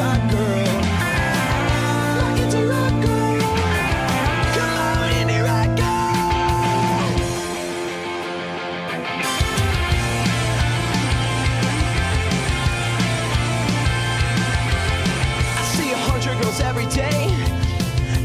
rock girl. Like it's a rock girl. Come on, indie rock girl. I see 100 girls every day,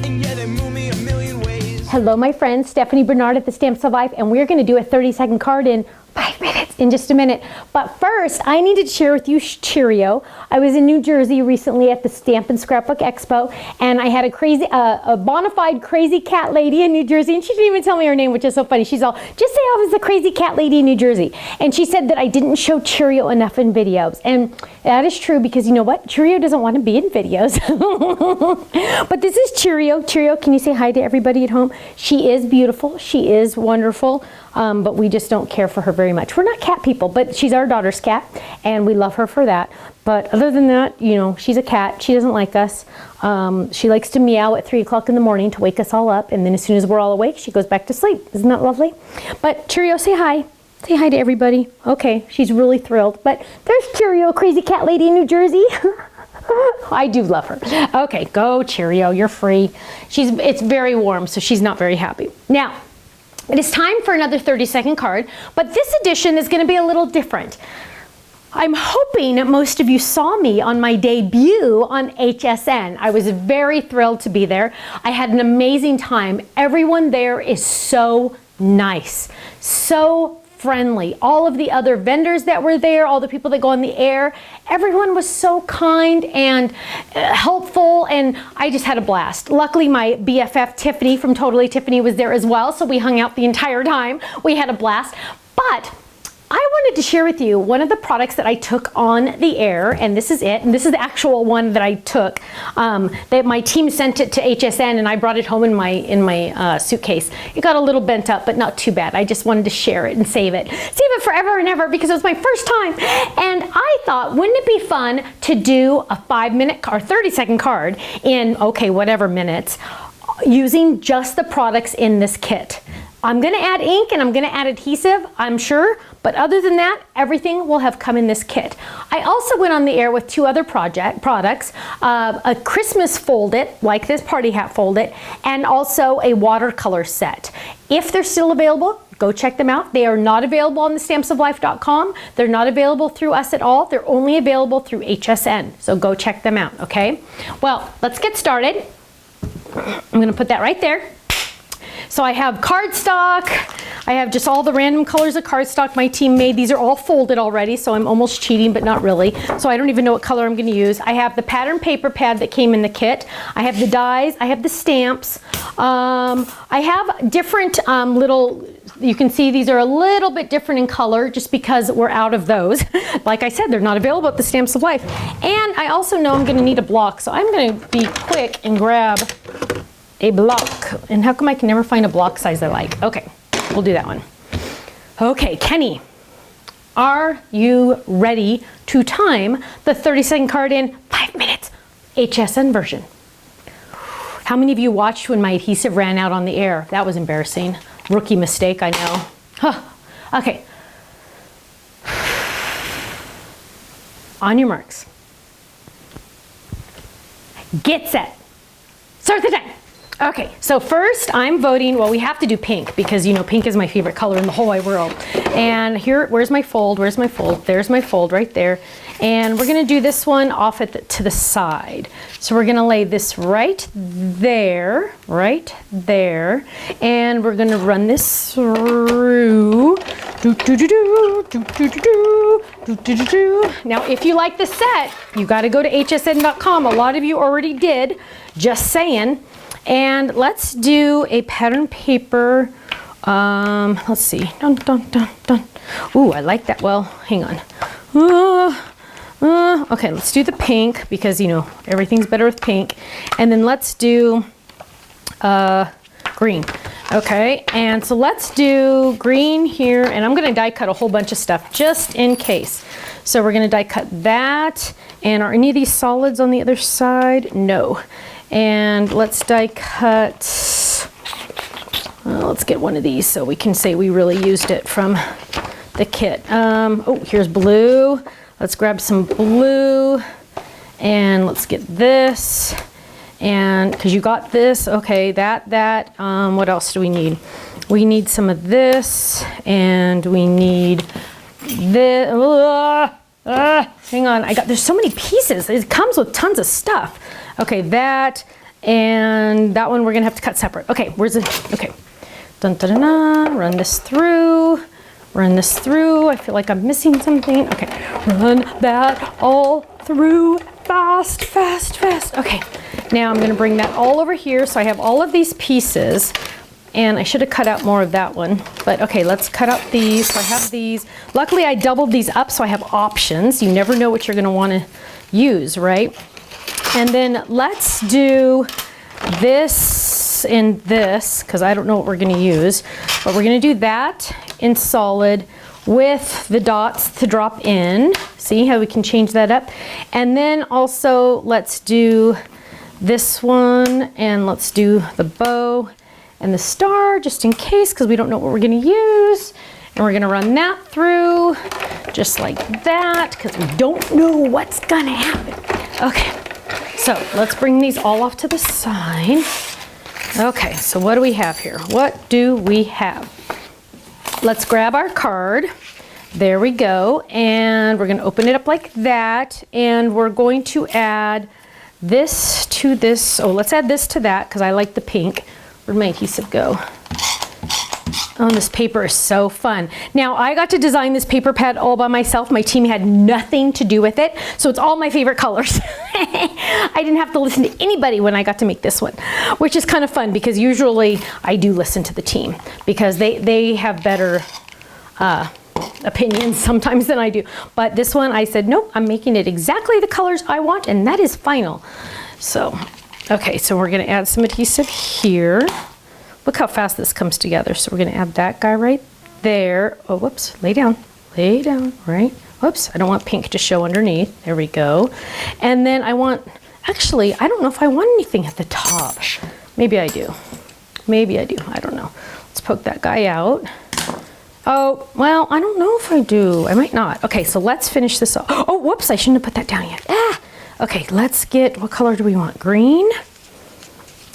and yeah, they move me a million ways. Hello, my friend, Stephanie Barnard at the Stamps of Life, and we're going to do a 30-second card in 5 minutes in just a minute. But first, I needed to share with you Cheerio. I was in New Jersey recently at the Stamp and Scrapbook Expo, and I had a bona fide crazy cat lady in New Jersey, and she didn't even tell me her name, which is so funny. She's all, just say I was the crazy cat lady in New Jersey. And she said that I didn't show Cheerio enough in videos. And that is true, because you know what? Cheerio doesn't want to be in videos. But this is Cheerio. Cheerio, can you say hi to everybody at home? She is beautiful. She is wonderful. But we just don't care for her very much. We're not cat people, but she's our daughter's cat, and we love her for that. But other than that, you know, she's a cat. She doesn't like us. She likes to meow at 3 o'clock in the morning to wake us all up, and then as soon as we're all awake, she goes back to sleep. Isn't that lovely? But Cheerio, say hi. Say hi to everybody. Okay, she's really thrilled. But there's Cheerio, crazy cat lady in New Jersey. I do love her. Okay, go Cheerio, you're free. It's very warm, so she's not very happy. Now, it is time for another 30-second card, but this edition is going to be a little different. I'm hoping that most of you saw me on my debut on HSN. I was very thrilled to be there. I had an amazing time. Everyone there is so nice, so friendly. All of the other vendors that were there, all the people that go on the air, everyone was so kind and helpful, and I just had a blast. Luckily, my BFF Tiffany from Totally Tiffany was there as well, so we hung out the entire time. We had a blast. But I wanted to share with you one of the products that I took on the air, and this is it, and this is the actual one that I took. That my team sent it to HSN, and I brought it home in my suitcase. It got a little bent up, but not too bad. I just wanted to share it and save it forever and ever, because it was my first time. And I thought, wouldn't it be fun to do a 5-minute or 30-second card in, okay, whatever minutes, using just the products in this kit. I'm going to add ink and I'm going to add adhesive, I'm sure, but other than that, everything will have come in this kit. I also went on the air with 2 other products, a Christmas fold it, like this party hat fold it, and also a watercolor set. If they're still available, go check them out. They are not available on the stampsoflife.com. They're not available through us at all. They're only available through HSN, so go check them out, okay? Well, let's get started. I'm going to put that right there. So I have cardstock. I have just all the random colors of cardstock my team made. These are all folded already, so I'm almost cheating, but not really. So I don't even know what color I'm going to use. I have the pattern paper pad that came in the kit. I have the dies. I have the stamps. I have different little, you can see these are a little bit different in color just because we're out of those. Like I said, they're not available at the Stamps of Life. And I also know I'm going to need a block, so I'm going to be quick and grab a block. And how come I can never find a block size I like? Okay, we'll do that one. Okay, Kenny, are you ready to time the 30-second card in 5 minutes, HSN version? How many of you watched when my adhesive ran out on the air? That was embarrassing. Rookie mistake, I know. Huh. Okay. On your marks. Get set. Start the time. Okay, so first I'm voting, well, we have to do pink because, you know, pink is my favorite color in the whole wide world. And here, where's my fold? Where's my fold? There's my fold right there. And we're going to do this one off to the side. So we're going to lay this right there, and we're going to run this through. Now, if you like the set, you got to go to hsn.com. A lot of you already did, just saying. And let's do a pattern paper. Let's see. Dun, dun, dun, dun. Ooh, I like that. Well, hang on. Okay, let's do the pink because, you know, everything's better with pink. And then let's do green. Okay, and so let's do green here. And I'm going to die cut a whole bunch of stuff just in case. So we're going to die cut that. And are any of these solids on the other side? No. And let's die cut, let's get one of these so we can say we really used it from the kit. Oh, here's blue. Let's grab some blue And let's get this. And because you got this, okay, that. What else do we need? We need some of this, and we need this. Hang on, there's so many pieces. It comes with tons of stuff. Okay, that, and that one we're gonna have to cut separate. Okay, where's it? Okay, dun dun dun dun. Run this through. Run this through. I feel like I'm missing something. Okay, run that all through. Fast, fast, fast. Okay, now I'm gonna bring that all over here. So I have all of these pieces, and I should have cut out more of that one. But okay, let's cut out these. So I have these. Luckily I doubled these up so I have options. You never know what you're gonna wanna use, right? And then let's do this and this, because I don't know what we're gonna use. But we're gonna do that in solid with the dots to drop in. See how we can change that up? And then also let's do this one, and let's do the bow and the star just in case, because we don't know what we're gonna use. And we're gonna run that through just like that, because we don't know what's gonna happen. Okay, so let's bring these all off to the side. Okay, so what do we have here? What do we have? Let's grab our card. There we go. And we're gonna open it up like that. And we're going to add this to this. Oh, let's add this to that because I like the pink. Where'd my adhesive go? Oh, this paper is so fun. Now, I got to design this paper pad all by myself. My team had nothing to do with it, so it's all my favorite colors. I didn't have to listen to anybody when I got to make this one, which is kind of fun because usually I do listen to the team because they have better opinions sometimes than I do. But this one, I said, nope, I'm making it exactly the colors I want, and that is final. So, okay, so we're gonna add some adhesive here. Look how fast this comes together. So we're gonna add that guy right there. Oh, whoops, lay down, right? Whoops, I don't want pink to show underneath. There we go. And then I want, actually, I don't know if I want anything at the top. Maybe I do. Maybe I do, I don't know. Let's poke that guy out. Oh, well, I don't know if I do. I might not. Okay, so let's finish this off. Oh, whoops, I shouldn't have put that down yet. Ah! Okay, let's get, what color do we want? Green?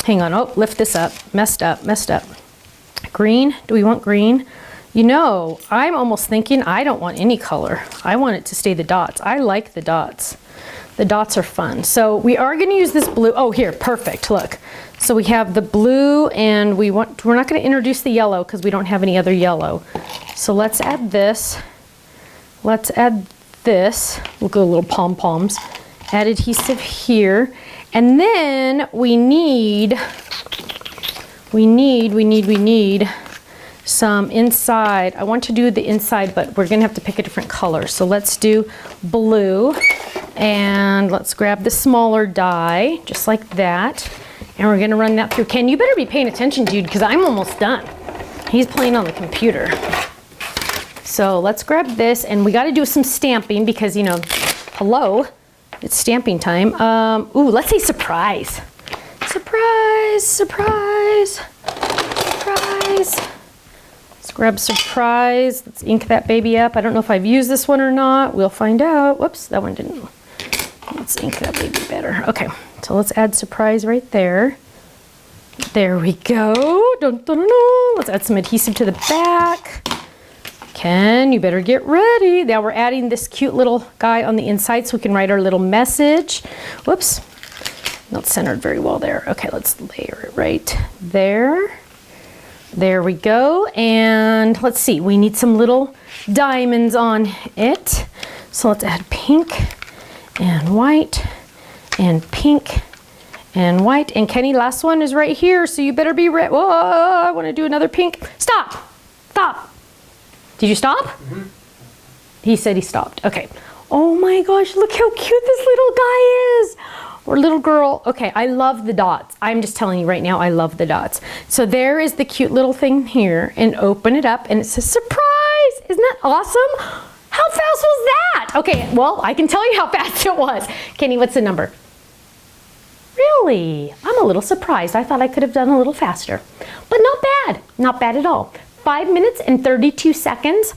Hang on, oh, lift this up. Messed up. Green, do we want green? You know, I'm almost thinking I don't want any color. I want it to stay the dots. I like the dots. The dots are fun. So we are gonna use this blue. Oh, here, perfect, look. So we have the blue and we're not gonna introduce the yellow because we don't have any other yellow. So let's add this. Let's add this. We'll go little pom-poms. Add adhesive here. And then we need some inside. I want to do the inside, but we're gonna have to pick a different color. So let's do blue, and let's grab the smaller die, just like that. And we're gonna run that through. Ken, you better be paying attention, dude, because I'm almost done. He's playing on the computer. So let's grab this, and we gotta do some stamping because, you know, hello, it's stamping time. Ooh, let's say surprise. Surprise, surprise, surprise. Let's grab surprise. Let's ink that baby up. I don't know if I've used this one or not. We'll find out. Whoops, that one didn't. Let's ink that baby better. Okay, so let's add surprise right there. There we go. Dun, dun, dun, dun. Let's add some adhesive to the back. Ken, you better get ready. Now we're adding this cute little guy on the inside so we can write our little message. Whoops, not centered very well there. Okay, let's layer it right there. There we go. And let's see, we need some little diamonds on it. So let's add pink and white and pink and white. And Kenny, last one is right here, so you better be ready. Whoa, I want to do another pink. Stop, stop. Did you stop? Mm-hmm. He said he stopped. Okay. Oh my gosh, look how cute this little guy is. Or little girl. Okay, I love the dots. I'm just telling you right now, I love the dots. So there is the cute little thing here, and open it up and it says surprise. Isn't that awesome? How fast was that? Okay, well, I can tell you how fast it was. Kenny, what's the number? Really? I'm a little surprised. I thought I could have done a little faster. But not bad. Not bad at all. 5 minutes and 32 seconds.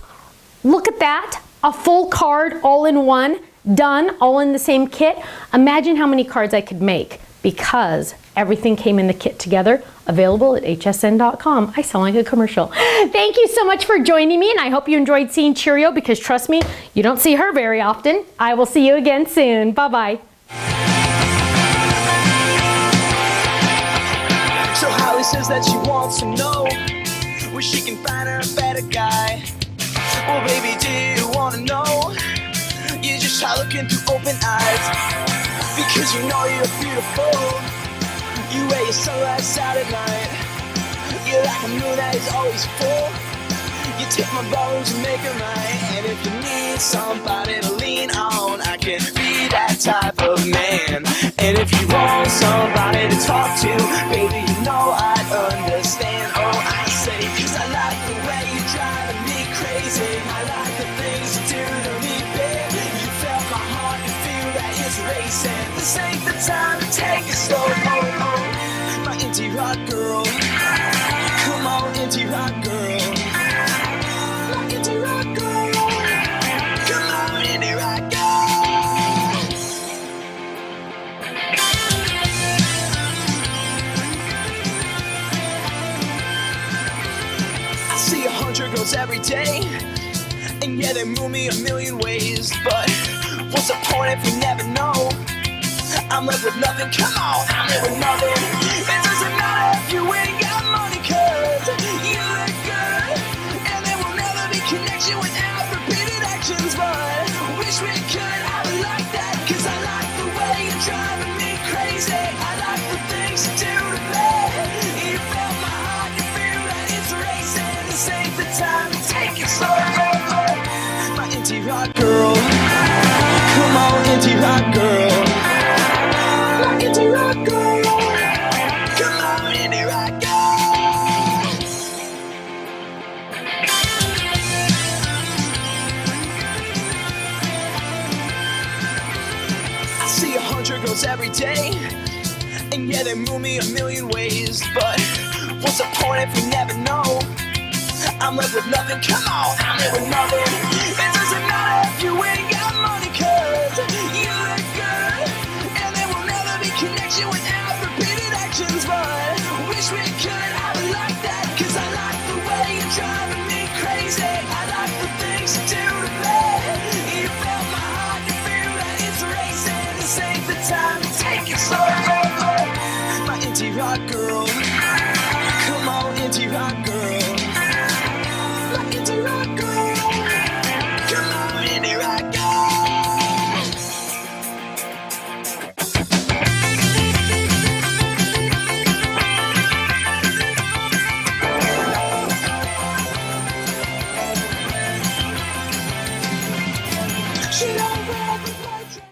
Look at that. A full card all in one. done, all in the same kit. Imagine how many cards I could make because everything came in the kit together, available at hsn.com. I sound like a commercial. Thank you so much for joining me, and I hope you enjoyed seeing Cheerio because trust me, you don't see her very often. I will see you again soon. Bye-bye. So Holly says that she wants to know where she can find her a better guy. Well, baby, do you wanna know? You just try looking through open eyes, because you know you're beautiful. You wear your sunglasses out at night. You're like a moon that is always full. You take my bones and make them right. And if you need somebody to lean on, I can be that type of man. And if you want somebody to talk to, baby, you know I'd understand. Oh, I say, cause I like the way you're driving me crazy. I like the things you do to me, babe. You felt my heart, you feel that it's racing. This ain't the time to take it slow. Oh, oh, my indie rock girl. Come on, indie rock girl. My indie rock girl. Come on, indie rock girl. I see 100 girls every day, and yeah, they move me a million ways. But what's the point if we never know? I'm left with nothing, come on, I'm left with nothing. It doesn't matter if you ain't got money, cause you look good. And there will never be connection without repeated actions. But wish we could have it like that, cause I like the way you're driving me crazy. I like the things you do to me. You felt my heart, you feel that it's racing. This ain't the time to take it slow. My indie rock girl. Come on, indie rock girl. My indie rock girl. Come on, indie rock girl. I see 100 girls every day, and yeah, they move me a million ways. But what's the point if we never know? I'm left with nothing, come on, I'm left with nothing. It doesn't matter if you ain't got money, cause you look good. And there will never be connection without repeated actions. But wish we could